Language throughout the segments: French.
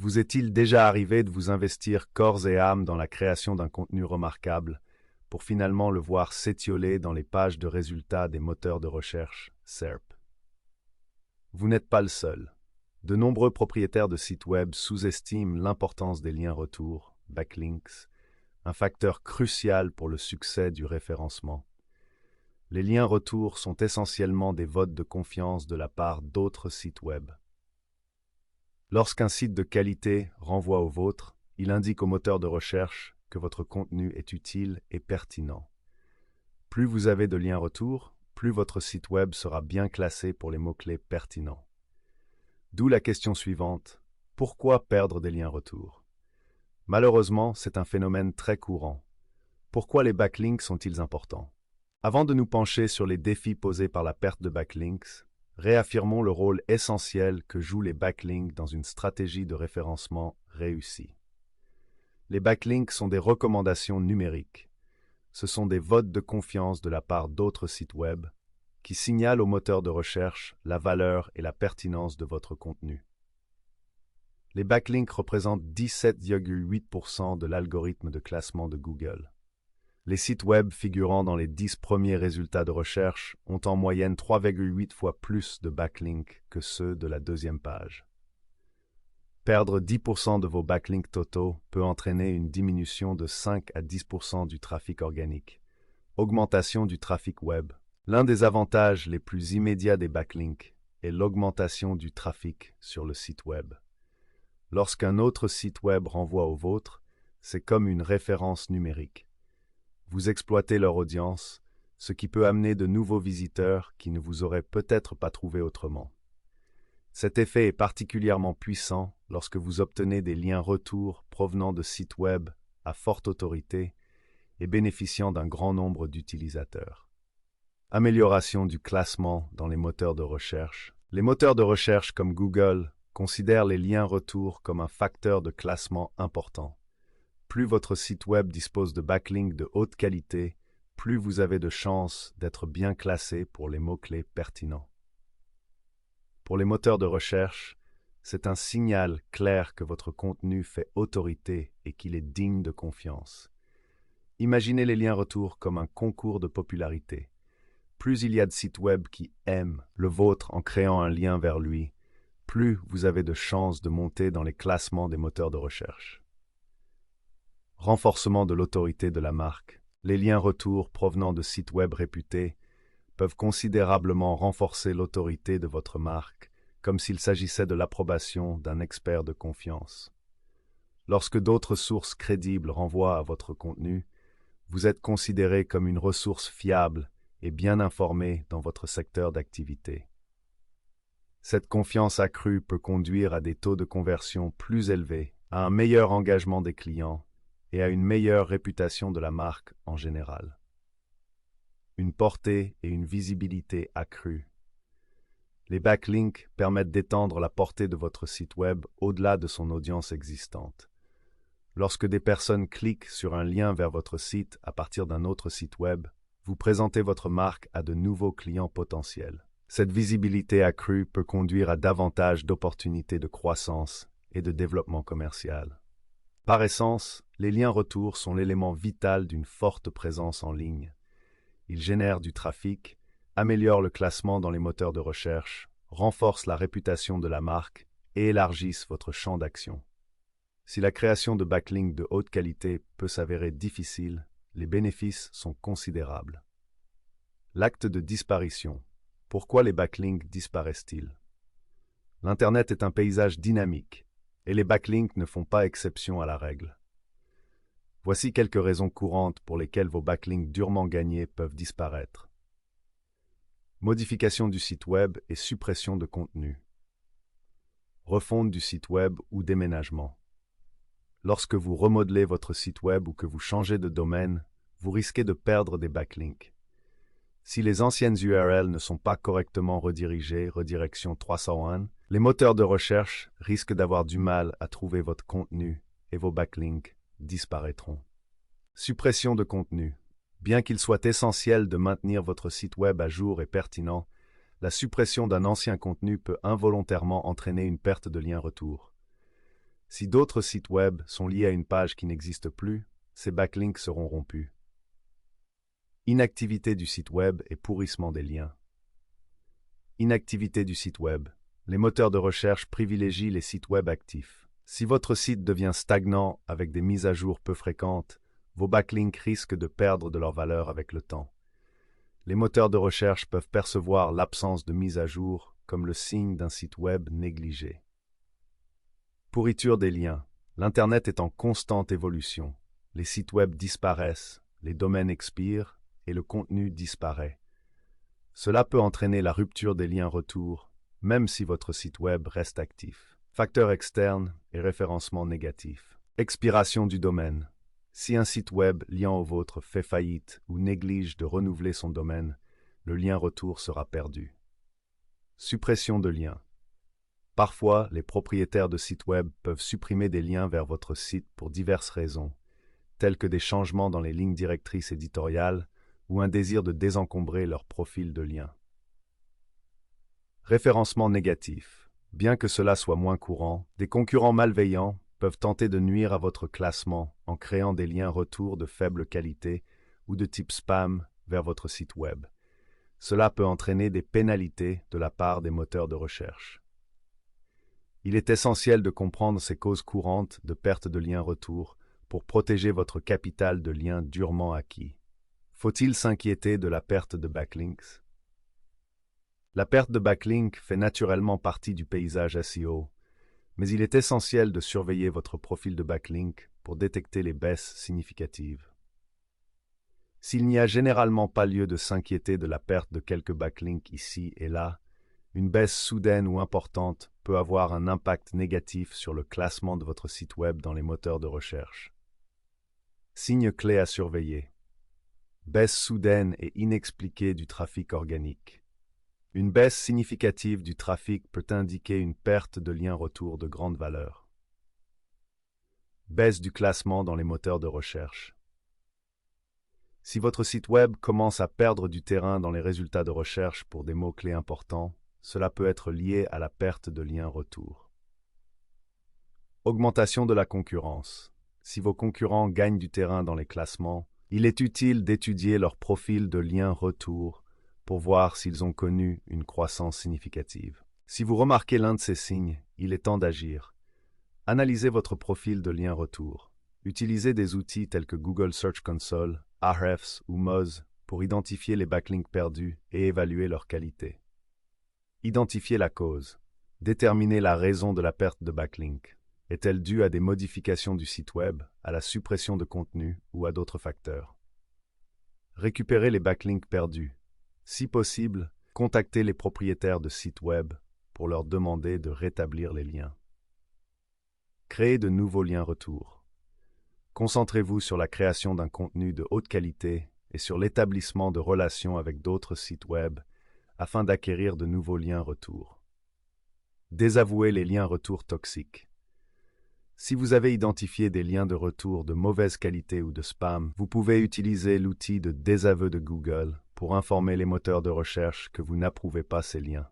Vous est-il déjà arrivé de vous investir corps et âme dans la création d'un contenu remarquable, pour finalement le voir s'étioler dans les pages de résultats des moteurs de recherche SERP? Vous n'êtes pas le seul. De nombreux propriétaires de sites web sous-estiment l'importance des liens retours, backlinks, un facteur crucial pour le succès du référencement. Les liens retours sont essentiellement des votes de confiance de la part d'autres sites web. Lorsqu'un site de qualité renvoie au vôtre, il indique au moteur de recherche que votre contenu est utile et pertinent. Plus vous avez de liens retours, plus votre site web sera bien classé pour les mots-clés pertinents. D'où la question suivante: pourquoi perdre des liens retours? Malheureusement, c'est un phénomène très courant. Pourquoi les backlinks sont-ils importants? Avant de nous pencher sur les défis posés par la perte de backlinks, réaffirmons le rôle essentiel que jouent les backlinks dans une stratégie de référencement réussie. Les backlinks sont des recommandations numériques. Ce sont des votes de confiance de la part d'autres sites web qui signalent au moteur de recherche la valeur et la pertinence de votre contenu. Les backlinks représentent 17,8% de l'algorithme de classement de Google. Les sites web figurant dans les 10 premiers résultats de recherche ont en moyenne 3,8 fois plus de backlinks que ceux de la deuxième page. Perdre 10% de vos backlinks totaux peut entraîner une diminution de 5 à 10% du trafic organique. Augmentation du trafic web. L'un des avantages les plus immédiats des backlinks est l'augmentation du trafic sur le site web. Lorsqu'un autre site web renvoie au vôtre, c'est comme une référence numérique. Vous exploitez leur audience, ce qui peut amener de nouveaux visiteurs qui ne vous auraient peut-être pas trouvé autrement. Cet effet est particulièrement puissant lorsque vous obtenez des liens retours provenant de sites web à forte autorité et bénéficiant d'un grand nombre d'utilisateurs. Amélioration du classement dans les moteurs de recherche. Les moteurs de recherche comme Google considèrent les liens retours comme un facteur de classement important. Plus votre site web dispose de backlinks de haute qualité, plus vous avez de chances d'être bien classé pour les mots-clés pertinents. Pour les moteurs de recherche, c'est un signal clair que votre contenu fait autorité et qu'il est digne de confiance. Imaginez les liens retours comme un concours de popularité. Plus il y a de sites web qui aiment le vôtre en créant un lien vers lui, plus vous avez de chances de monter dans les classements des moteurs de recherche. Renforcement de l'autorité de la marque. Les liens retours provenant de sites web réputés peuvent considérablement renforcer l'autorité de votre marque, comme s'il s'agissait de l'approbation d'un expert de confiance. Lorsque d'autres sources crédibles renvoient à votre contenu, vous êtes considéré comme une ressource fiable et bien informé dans votre secteur d'activité. Cette confiance accrue peut conduire à des taux de conversion plus élevés, à un meilleur engagement des clients et à une meilleure réputation de la marque en général. Une portée et une visibilité accrues. Les backlinks permettent d'étendre la portée de votre site web au-delà de son audience existante. Lorsque des personnes cliquent sur un lien vers votre site à partir d'un autre site web, vous présentez votre marque à de nouveaux clients potentiels. Cette visibilité accrue peut conduire à davantage d'opportunités de croissance et de développement commercial. Par essence, les liens retours sont l'élément vital d'une forte présence en ligne. Ils génèrent du trafic, améliorent le classement dans les moteurs de recherche, renforcent la réputation de la marque et élargissent votre champ d'action. Si la création de backlinks de haute qualité peut s'avérer difficile, les bénéfices sont considérables. L'acte de disparition. Pourquoi les backlinks disparaissent-ils? L'Internet est un paysage dynamique, et les backlinks ne font pas exception à la règle. Voici quelques raisons courantes pour lesquelles vos backlinks durement gagnés peuvent disparaître. Modification du site web et suppression de contenu. Refonte du site web ou déménagement. Lorsque vous remodelez votre site web ou que vous changez de domaine, vous risquez de perdre des backlinks. Si les anciennes URL ne sont pas correctement redirigées, redirection 301, les moteurs de recherche risquent d'avoir du mal à trouver votre contenu et vos backlinks disparaîtront. Suppression de contenu. Bien qu'il soit essentiel de maintenir votre site web à jour et pertinent, la suppression d'un ancien contenu peut involontairement entraîner une perte de lien retour. Si d'autres sites web sont liés à une page qui n'existe plus, ces backlinks seront rompus. Inactivité du site web et pourrissement des liens. Inactivité du site web. Les moteurs de recherche privilégient les sites web actifs. Si votre site devient stagnant avec des mises à jour peu fréquentes, vos backlinks risquent de perdre de leur valeur avec le temps. Les moteurs de recherche peuvent percevoir l'absence de mise à jour comme le signe d'un site web négligé. Pourriture des liens. L'Internet est en constante évolution. Les sites web disparaissent, les domaines expirent et le contenu disparaît. Cela peut entraîner la rupture des liens retour, même si votre site web reste actif. Facteurs externes et référencement négatif. Expiration du domaine. Si un site web liant au vôtre fait faillite ou néglige de renouveler son domaine, le lien retour sera perdu. Suppression de liens. Parfois, les propriétaires de sites web peuvent supprimer des liens vers votre site pour diverses raisons, telles que des changements dans les lignes directrices éditoriales ou un désir de désencombrer leur profil de lien. Référencement négatif. Bien que cela soit moins courant, des concurrents malveillants peuvent tenter de nuire à votre classement en créant des liens retour de faible qualité ou de type spam vers votre site web. Cela peut entraîner des pénalités de la part des moteurs de recherche. Il est essentiel de comprendre ces causes courantes de perte de liens retour pour protéger votre capital de liens durement acquis. Faut-il s'inquiéter de la perte de backlinks? La perte de backlinks fait naturellement partie du paysage SEO, mais il est essentiel de surveiller votre profil de backlink pour détecter les baisses significatives. S'il n'y a généralement pas lieu de s'inquiéter de la perte de quelques backlinks ici et là, une baisse soudaine ou importante peut avoir un impact négatif sur le classement de votre site web dans les moteurs de recherche. Signes clés à surveiller. Baisse soudaine et inexpliquée du trafic organique. Une baisse significative du trafic peut indiquer une perte de lien retour de grande valeur. Baisse du classement dans les moteurs de recherche. Si votre site web commence à perdre du terrain dans les résultats de recherche pour des mots-clés importants, cela peut être lié à la perte de lien retour. Augmentation de la concurrence. Si vos concurrents gagnent du terrain dans les classements, il est utile d'étudier leur profil de lien retour pour voir s'ils ont connu une croissance significative. Si vous remarquez l'un de ces signes, il est temps d'agir. Analysez votre profil de lien retour. Utilisez des outils tels que Google Search Console, Ahrefs ou Moz pour identifier les backlinks perdus et évaluer leur qualité. Identifiez la cause. Déterminez la raison de la perte de backlink. Est-elle due à des modifications du site web, à la suppression de contenu ou à d'autres facteurs? Récupérez les backlinks perdus. Si possible, contactez les propriétaires de sites web pour leur demander de rétablir les liens. Créez de nouveaux liens retour. Concentrez-vous sur la création d'un contenu de haute qualité et sur l'établissement de relations avec d'autres sites web afin d'acquérir de nouveaux liens retour. Désavouez les liens retour toxiques. Si vous avez identifié des liens de retour de mauvaise qualité ou de spam, vous pouvez utiliser l'outil de désaveu de Google pour informer les moteurs de recherche que vous n'approuvez pas ces liens.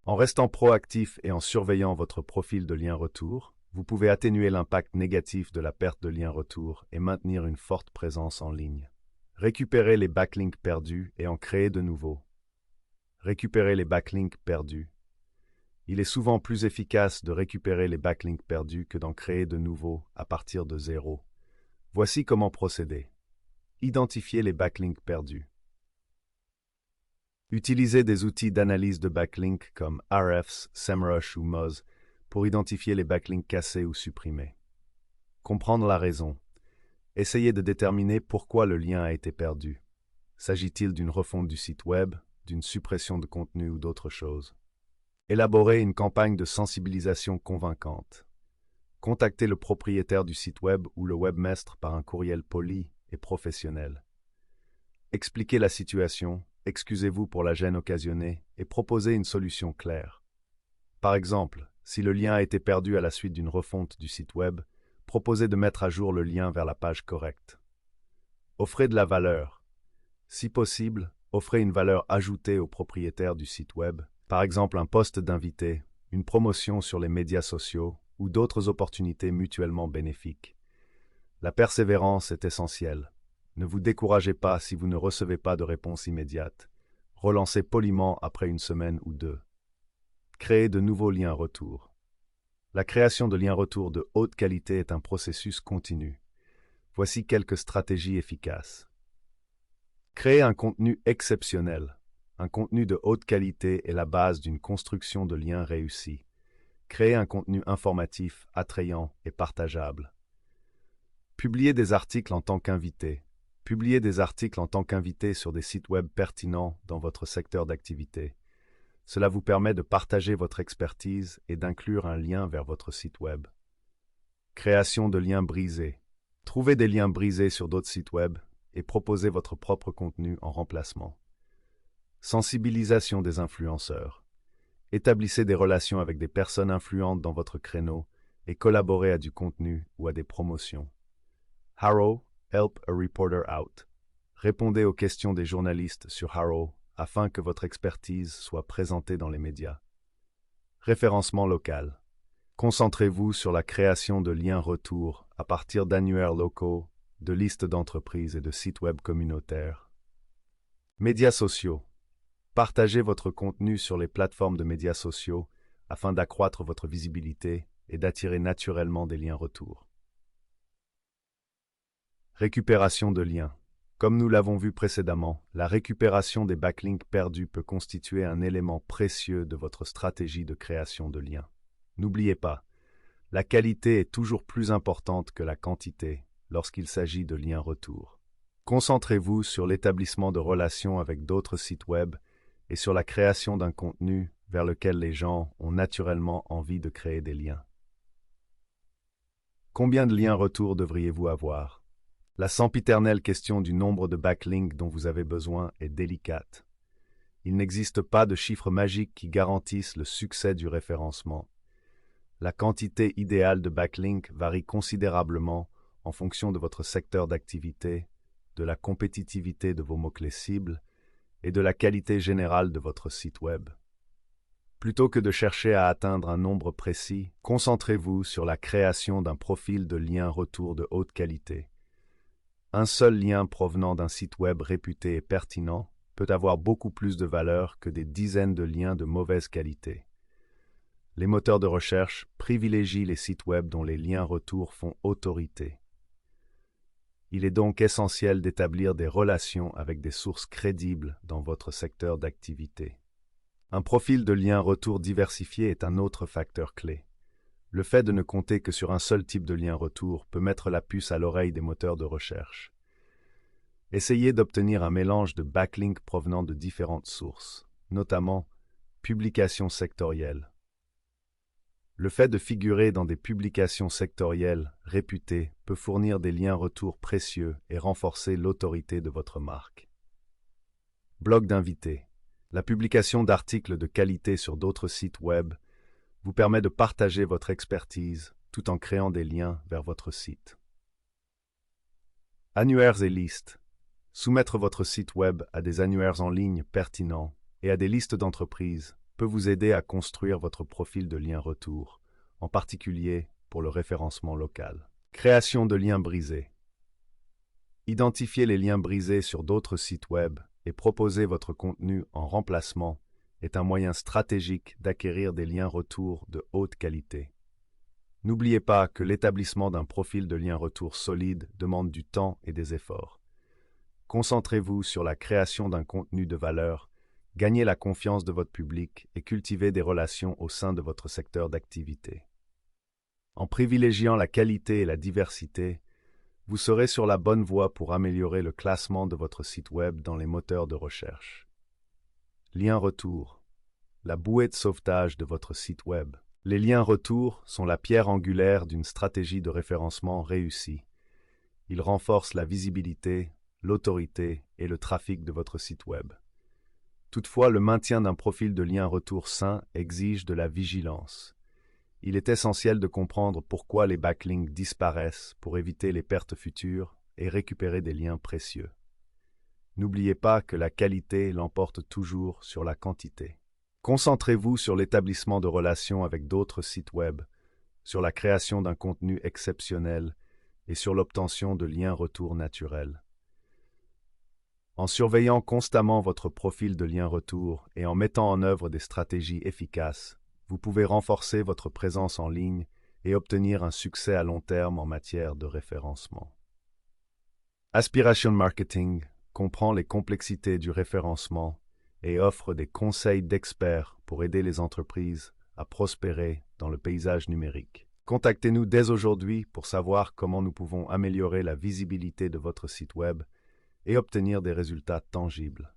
En restant proactif et en surveillant votre profil de lien retour, vous pouvez atténuer l'impact négatif de la perte de lien retour et maintenir une forte présence en ligne. Récupérer les backlinks perdus et en créer de nouveaux. Récupérer les backlinks perdus. Il est souvent plus efficace de récupérer les backlinks perdus que d'en créer de nouveaux à partir de zéro. Voici comment procéder. Identifier les backlinks perdus. Utilisez des outils d'analyse de backlinks comme Ahrefs, SEMrush ou Moz pour identifier les backlinks cassés ou supprimés. Comprendre la raison. Essayez de déterminer pourquoi le lien a été perdu. S'agit-il d'une refonte du site web, d'une suppression de contenu ou d'autre chose? Élaborer une campagne de sensibilisation convaincante. Contactez le propriétaire du site web ou le webmaster par un courriel poli et professionnel. Expliquez la situation, excusez-vous pour la gêne occasionnée et proposez une solution claire. Par exemple, si le lien a été perdu à la suite d'une refonte du site web, proposez de mettre à jour le lien vers la page correcte. Offrez de la valeur. Si possible, offrez une valeur ajoutée au propriétaire du site web, par exemple un post d'invité, une promotion sur les médias sociaux ou d'autres opportunités mutuellement bénéfiques. La persévérance est essentielle. Ne vous découragez pas si vous ne recevez pas de réponse immédiate. Relancez poliment après une semaine ou deux. Créez de nouveaux liens retour. La création de liens retour de haute qualité est un processus continu. Voici quelques stratégies efficaces. Créer un contenu exceptionnel. Un contenu de haute qualité est la base d'une construction de liens réussis. Créer un contenu informatif, attrayant et partageable. Publier des articles en tant qu'invité. Publier des articles en tant qu'invité sur des sites web pertinents dans votre secteur d'activité. Cela vous permet de partager votre expertise et d'inclure un lien vers votre site web. Création de liens brisés. Trouvez des liens brisés sur d'autres sites web et proposez votre propre contenu en remplacement. Sensibilisation des influenceurs. Établissez des relations avec des personnes influentes dans votre créneau et collaborez à du contenu ou à des promotions. Harrow, help a reporter out. Répondez aux questions des journalistes sur Harrow afin que votre expertise soit présentée dans les médias. Référencement local. Concentrez-vous sur la création de liens retour à partir d'annuaires locaux, de listes d'entreprises et de sites web communautaires. Médias sociaux. Partagez votre contenu sur les plateformes de médias sociaux afin d'accroître votre visibilité et d'attirer naturellement des liens retour. Récupération de liens. Comme nous l'avons vu précédemment, la récupération des backlinks perdus peut constituer un élément précieux de votre stratégie de création de liens. N'oubliez pas, la qualité est toujours plus importante que la quantité lorsqu'il s'agit de liens retour. Concentrez-vous sur l'établissement de relations avec d'autres sites web et sur la création d'un contenu vers lequel les gens ont naturellement envie de créer des liens. Combien de liens retour devriez-vous avoir? La sempiternelle question du nombre de backlinks dont vous avez besoin est délicate. Il n'existe pas de chiffre magique qui garantisse le succès du référencement. La quantité idéale de backlinks varie considérablement en fonction de votre secteur d'activité, de la compétitivité de vos mots-clés cibles et de la qualité générale de votre site web. Plutôt que de chercher à atteindre un nombre précis, concentrez-vous sur la création d'un profil de lien retour de haute qualité. Un seul lien provenant d'un site web réputé et pertinent peut avoir beaucoup plus de valeur que des dizaines de liens de mauvaise qualité. Les moteurs de recherche privilégient les sites web dont les liens retour font autorité. Il est donc essentiel d'établir des relations avec des sources crédibles dans votre secteur d'activité. Un profil de lien retour diversifié est un autre facteur clé. Le fait de ne compter que sur un seul type de lien retour peut mettre la puce à l'oreille des moteurs de recherche. Essayez d'obtenir un mélange de backlinks provenant de différentes sources, notamment publications sectorielles. Le fait de figurer dans des publications sectorielles réputées peut fournir des liens retour précieux et renforcer l'autorité de votre marque. Blog d'invités. La publication d'articles de qualité sur d'autres sites web vous permet de partager votre expertise tout en créant des liens vers votre site. Annuaires et listes. Soumettre votre site web à des annuaires en ligne pertinents et à des listes d'entreprises peut vous aider à construire votre profil de lien retour, en particulier pour le référencement local. Création de liens brisés. Identifier les liens brisés sur d'autres sites web et proposer votre contenu en remplacement est un moyen stratégique d'acquérir des liens retour de haute qualité. N'oubliez pas que l'établissement d'un profil de lien retour solide demande du temps et des efforts. Concentrez-vous sur la création d'un contenu de valeur, gagnez la confiance de votre public et cultivez des relations au sein de votre secteur d'activité. En privilégiant la qualité et la diversité, vous serez sur la bonne voie pour améliorer le classement de votre site web dans les moteurs de recherche. Liens retour. La bouée de sauvetage de votre site web. Les liens retour sont la pierre angulaire d'une stratégie de référencement réussie. Ils renforcent la visibilité, l'autorité et le trafic de votre site web. Toutefois, le maintien d'un profil de lien retour sain exige de la vigilance. Il est essentiel de comprendre pourquoi les backlinks disparaissent pour éviter les pertes futures et récupérer des liens précieux. N'oubliez pas que la qualité l'emporte toujours sur la quantité. Concentrez-vous sur l'établissement de relations avec d'autres sites web, sur la création d'un contenu exceptionnel et sur l'obtention de liens retour naturels. En surveillant constamment votre profil de lien retour et en mettant en œuvre des stratégies efficaces, vous pouvez renforcer votre présence en ligne et obtenir un succès à long terme en matière de référencement. Aspiration Marketing comprend les complexités du référencement et offre des conseils d'experts pour aider les entreprises à prospérer dans le paysage numérique. Contactez-nous dès aujourd'hui pour savoir comment nous pouvons améliorer la visibilité de votre site Web et obtenir des résultats tangibles.